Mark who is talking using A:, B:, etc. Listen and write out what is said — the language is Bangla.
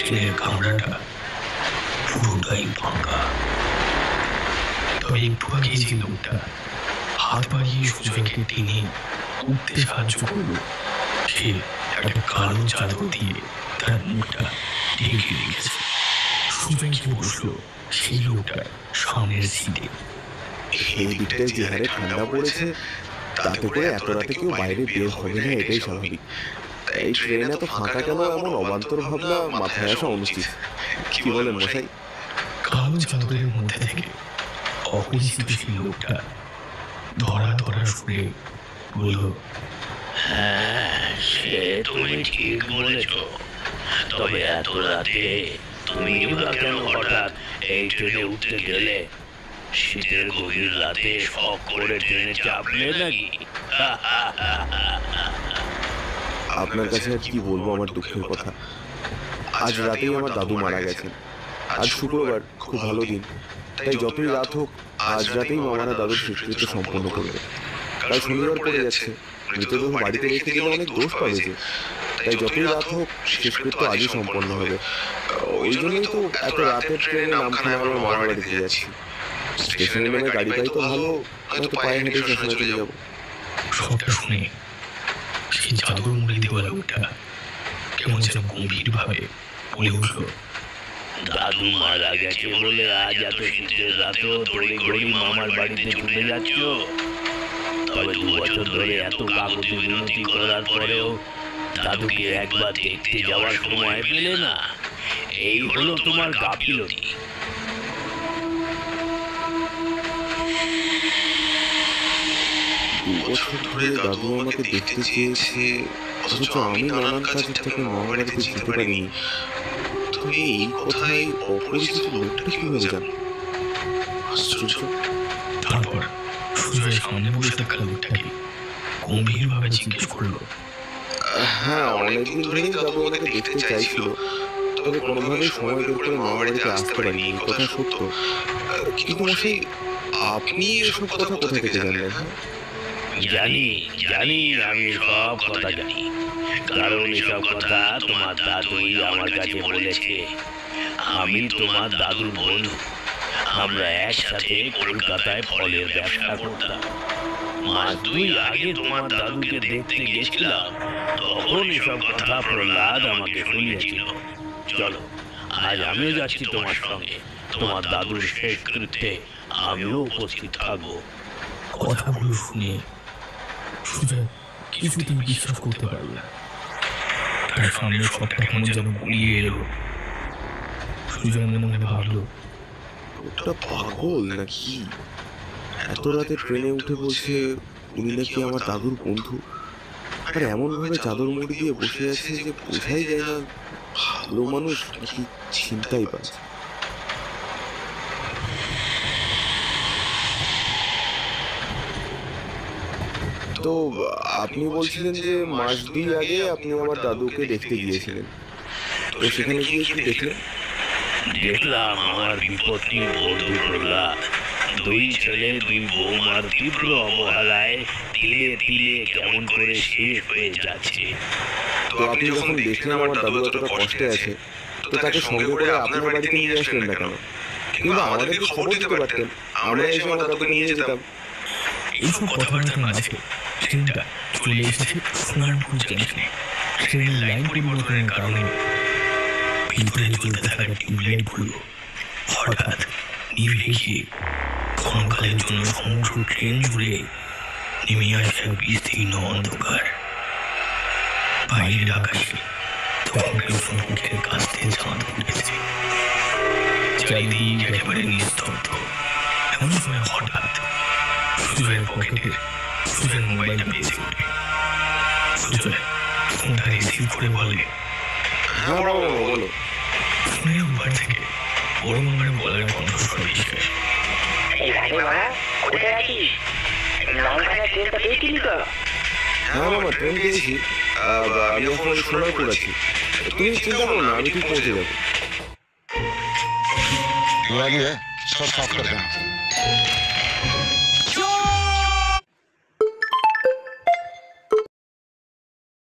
A: ট্রেনের কামরাটা পুরোটাই ফাঁকা। তবে একটু আগে যে লোকটা হাত বাড়িয়ে সুজয়কে টেনে উঠতে সাহায্য করলো, সে একটা কালো চাদর দিয়ে তার মুখটা ঢেকে রেখেছে। সুজয় গিয়ে বসলো সেই লোকটার সামনের সিটে।
B: এই দিকটায় যে হারে ঠান্ডা পড়েছে, তাতে করে এত রাতে কেউ বাইরে বের হবে না, এটাই স্বাভাবিক। তাই ট্রেন এত ফাঁকা কেন, এমন অবান্তর ভাবনা মাথায় আসা অনুচিত। কি বলেন মশাই?
A: কালো চাদরের মধ্যে থেকে অপরিচিত সেই লোকটা ধরা ধরা সুরে বলল,
C: হ্যাঁ, সে তুমি ঠিক বলেছ। তবে এত রাতে তুমি বা কেন হঠাৎ এই ট্রেনে উঠতে গেলে? শীতের গভীর রাতে শখ করে ট্রেনে চাপলে নাকি?
B: আপনার কাছে আর কি বলবো আমার দুঃখের কথা। আজ রাতেই আমার দাদু মারা গেছেন। আজ শুক্রবার, খুব ভালো দিন। তাই যতই রাত হোক, আজ রাতেই মামারা দাদুর শেষকৃত্য সম্পন্ন করবে। কাল শনিবার পড়ে যাচ্ছে, মৃতদেহ বাড়িতে রেখে গেলে অনেক দোষ পাবে যে। তাই যতই রাত হোক, শেষকৃত্য আজই সম্পন্ন হবে। ওই জন্যই তো এত রাতের ট্রেনে নামখানা আমার মামার বাড়িতে যাচ্ছি। স্টেশনে নেমে গাড়ি পাই তো ভালো, নয়তো পায়ে হেঁটে শ্মশানে চলে যাবো।
A: সবটা শুনে সেই চাদর মুড়ি দেওয়া লোকটা কেমন যেন গম্ভীর ভাবে বলে উঠল,
C: দাদু মারা গেছে বলে আজ এত শীতের রাতেও তড়ি ঘড়ি মামার বাড়িতে ছুটে যাচ্ছ? তবে 2 বছর ধরে এত কাকুতি মিনতি করার পরেও দাদুকে একবার দেখতে যাওয়ার সময় পেলে না? এই হলো তোমার গাফিলতি।
B: 2 বছর ধরে দাদু আমাকে দেখতে চেয়েছে, অথচ আমি নানান কাজে তাকে মামার বাড়িতে যেতে পারিনি। তবে এই কথাই অপরিচিত লোকটা কিভাবে জান? আশ্চর্য।
A: তারপর সুজয়ের সামনে বসে থাকা লোকটাকে গম্ভীর ভাবে জিজ্ঞেস করলো,
B: হ্যাঁ, অনেকদিন ধরেই দাদু আমাকে দেখতে চাইছিল, তবে কোনোভাবেই সময় বের করে মামার বাড়িতে আসতে পারিনি, এই কথা সত্য। কিন্তু মশাই, আপনি এসব কথা কোথা থেকে জানলেন?
C: জানি জানি, আমি সব কথা জানি। কারণ এসব কথা তোমার দাদুই আমার কাছে বলেছে। আমি তোমার দাদুর বন্ধু। আমরা একসাথে কলকাতায় ফলের ব্যবসা করতাম। মাস 2 আগে তোমার দাদুকে দেখতে গেছিলাম, তখন এসব কথা প্রহ্লাদ আমাকে শুনিয়েছিল। চলো, আজ আমিও যাচ্ছি তোমার সঙ্গে। তোমার দাদুর শেষ কৃত্যে আমিও উপস্থিত থাকবো।
A: কথাগুলো শুনে সুজয় কিছুতেই বিশ্বাস করতে পারল না। তার সামনে সবটা কেমন যেন গুলিয়ে এলো। সুজয় মনে মনে ভাবলো,
B: ওটা পাগল নাকি? এত রাতে ট্রেনে উঠে বলছে উনি নাকি আমার দাদুর বন্ধু, আর এমন ভাবে চাদর মুড়ি দিয়ে বসে আছে যে বোঝাই যায় না ভালো মানুষ নাকি ছিনতাই বাজ। তো আপনি বলছিলেন যে মাস 2 আগে আপনি আমার দাদুকে দেখতে গিয়েছিলেন, তো সেখানে গিয়ে কি দেখলেন?
C: দেখলাম আমার বিপত্তি বন্ধু প্রহ্লাদ 2 ছেলে 2 বৌমার তীব্র অবহেলায় তিলে তিলে কেমন করে শেষ হয়ে যাচ্ছে।
B: তো আপনি যখন দেখলেন আমার দাদু এতটা কষ্টে আছে, তো তাকে সঙ্গে করে আপনার বাড়িতে নিয়ে আসলেন না কেন? কিংবা আমাদেরকে খবর দিতে পারতেন, আমরা এসে আমার দাদুকে নিয়ে যেতাম।
A: এইসব কথাবার্তার মাঝে ট্রেনটা চলে এসেছে সোনারপুর জংশনে। ট্রেনের লাইন পরিবর্তনের কারণে ভিতরে চলতে থাকা টিউবলাইটগুলো হঠাৎ নিভে গিয়ে ক্ষণকালের জন্য সমগ্র ট্রেন জুড়ে নেমে আসে বিস্তীর্ণ অন্ধকার। বাইরের আকাশে তখন কেউ সম্মুখের কাছ থেকে চাঁদ উঠেছে, চারিদিক একেবারে নিস্তব্ধ। এমন সময় হঠাৎ সুজয়ের পকেটে সুজয়ের মোবাইলটা বেজে ওঠে। সুজয় ফোনটা রিসিভ করে বলে,
B: হ্যাঁ বলো।
A: ফোনের উপর থেকে বড় মামার বলার কণ্ঠস্বর ভেসে আসে,
B: হ্যাঁ মামা, ট্রেন পেয়েছি, আমি এখন সোনারপুর আছি। তুমি চিন্তা করো না, আমি ঠিক পৌঁছে যাবো।
D: सब साफ कर देना।